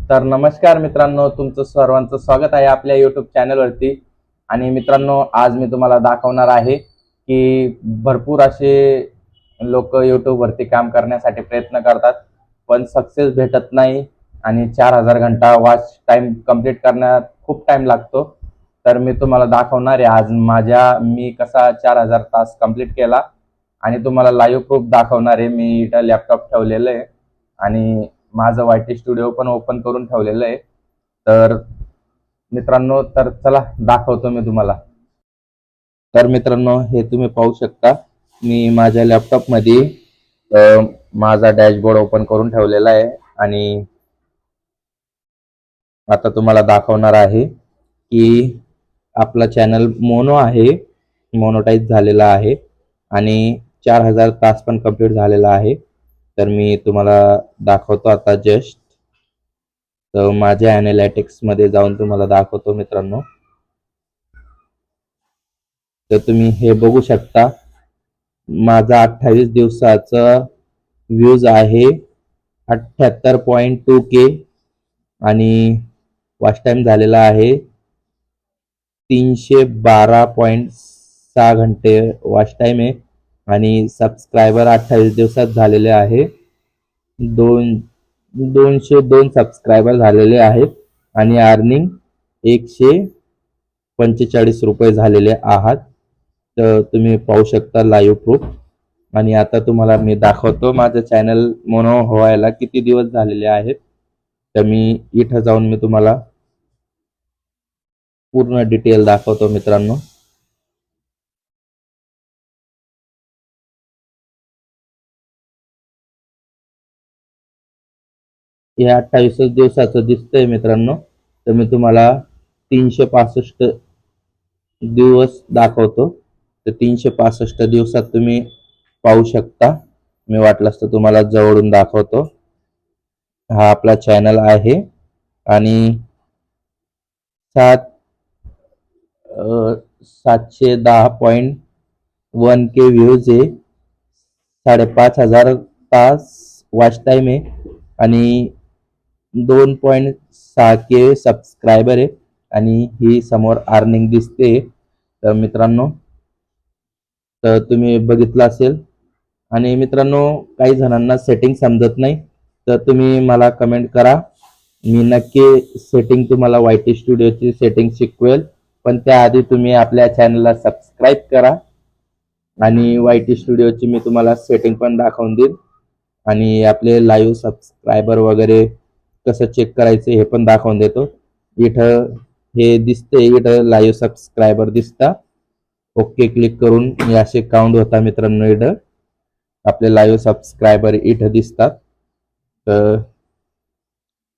तर नमस्कार मित्रांनो, तुमचं सर्वांचं स्वागत आहे आपल्या यूट्यूब चॅनलवरती. आणि मित्रांनो, आज मी तुम्हाला दाखवणार आहे की भरपूर असे लोक यूट्यूबवरती काम करण्यासाठी प्रयत्न करतात, पण सक्सेस भेटत नाही आणि 4000 घंटा वॉच टाइम कंप्लीट करण्यात खूप टाइम लागतो. तर मी तुम्हाला दाखवणार आहे आज मी कसा 4000 तास कंप्लीट केला आणि तुम्हाला लाईव्ह प्रूफ दाखवणार आहे. मी इथं लॅपटॉप ठेवलेलं आहे आणि माझं वायटी स्टुडिओ पण ओपन करून ठेवलेलं आहे. तर मित्रांनो, तर चला दाखवतो मी तुम्हाला. तर मित्रांनो, हे तुम्ही पाहू शकता, मी माझ्या लॅपटॉप मध्ये माझा डॅशबोर्ड ओपन करून ठेवलेला आहे आणि आता तुम्हाला दाखवणार आहे की आपला चॅनल मोनो आहे, मोनोटाईज झालेला आहे आणि 4000 तास पण कंप्लीट झालेला आहे. तर मी तुम्हाला दाखवतो आता जस्ट. तर माझ्या अॅनालिटिक्स मध्ये जाऊन तुम्हाला दाखवतो मित्रांनो. तर तुम्ही हे बघू शकता, माझा 28 दिवसाचा व्ह्यूज आहे 78.2K आणि वॉच टाइम झालेला आहे 312.6 घंटे वॉच टाइम आहे आणि सबस्क्रायबर 28 दिवसात झालेले आहे 202 सबस्क्रायबर झालेले आहेत आणि अर्निंग 145 रुपये झालेले आहात. तर तुम्ही पाहू शकता लाईव्ह प्रूफ. आणि आता तुम्हाला मी दाखवतो माझं चॅनल मोनो व्हायला किती दिवस झालेले आहेत. तर मी इथं जाऊन मी तुम्हाला पूर्ण डिटेल दाखवतो मित्रांनो. हे 28 दिवसाचं दिसतंय मित्रांनो. तर मी तुम्हाला 365 दिवस दाखवतो. तर 365 दिवसात तुम्ही पाहू शकता. मी वाटलंच तर तुम्हाला जवळून दाखवतो. हा आपला चॅनल आहे आणि 710.1K व्ह्यूज आहे, 5500 तास वॉच टाइम आहे आणि 2.6K सबस्क्रायबर आहे आणि ही समोर अर्निंग दिसते. तर मित्रांनो, तर तुम्ही बघितलं असेल. आणि मित्रांनो, काही जणांना सेटिंग समजत नाही, तर तुम्ही मला कमेंट करा. मी नक्की सेटिंग तुम्हाला वायटी स्टुडिओची सेटिंग शिकवेल. पण त्याआधी तुम्ही आपल्या चॅनलला सबस्क्राईब करा आणि वायटी स्टुडिओची मी तुम्हाला सेटिंग पण दाखवून देईन आणि आपले लाईव्ह सबस्क्रायबर वगैरे कसं चेक करायचं हे पण दाखवून देतो. इथं हे दिसते, इथं लाईव्ह सबस्क्रायबर दिसता. ओके क्लिक करून हे असे काउंट होता मित्रांनो. इथं आपले लाईव्ह सबस्क्रायबर इथं दिसतात. तर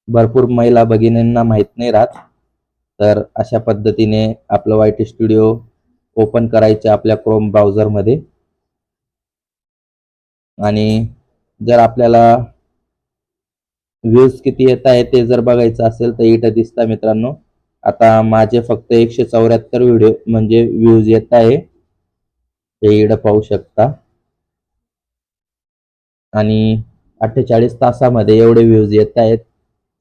भरपूर महिला भगिनींना माहित नाही राहत. तर अशा पद्धतीने आपलं वायटी स्टुडिओ ओपन करायचे आपल्या क्रोम ब्राउझरमध्ये. आणि जर आपल्याला व्ह्यूज किती येत आहे ते जर बघायचं असेल तर इथं दिसता मित्रांनो. आता माझे फक्त 174 व्हिडिओ म्हणजे व्ह्यूज येत आहे, हे इथं पाहू शकता. आणि 48 तासामध्ये एवढे व्ह्यूज येत आहेत,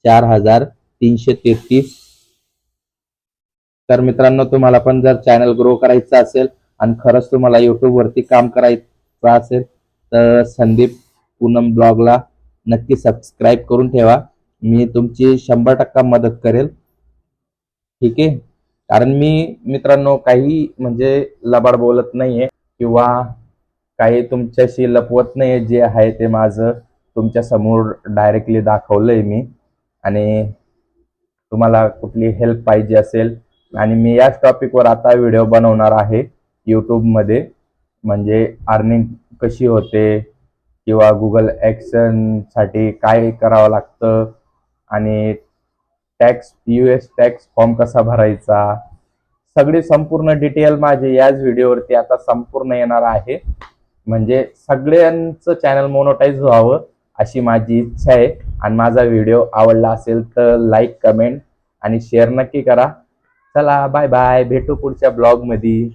4333. तर मित्रांनो, तुम्हाला पण जर चॅनल ग्रो करायचं असेल आणि खरंच तुम्हाला युट्यूब वरती काम करायचं असेल तर संदीप पूनम ब्लॉगला नक्की सबस्क्राईब करून ठेवा. मी तुमची 100% मदत करेल. ठीक आहे. कारण मी मित्रांनो काही म्हणजे लबाड बोलत नाहीये किंवा काही तुमच्याशी लपवत नाहीये. जे आहे ते माझं तुमच्या समोर डायरेक्टली दाखवलंय मी. आणि तुम्हाला कुठली हेल्प पाहिजे असेल आणि मी याच टॉपिकवर आता व्हिडिओ बनवणार आहे यूट्यूबमध्ये. म्हणजे अर्निंग कशी होते किंवा गुगल ॲक्शनसाठी काय करावं लागतं आणि टॅक्स US टॅक्स फॉर्म कसा भरायचा, सगळी संपूर्ण डिटेल माझी याच व्हिडिओवरती आता संपूर्ण येणार आहे. म्हणजे सगळ्यांचं चॅनल मोनोटाईज व्हावं अशी माझी इच्छा आहे. आणि माझा व्हिडिओ आवडला असेल तर लाईक, कमेंट आणि शेअर नक्की करा. चला, बाय बाय, भेटू पुढच्या ब्लॉग मध्ये.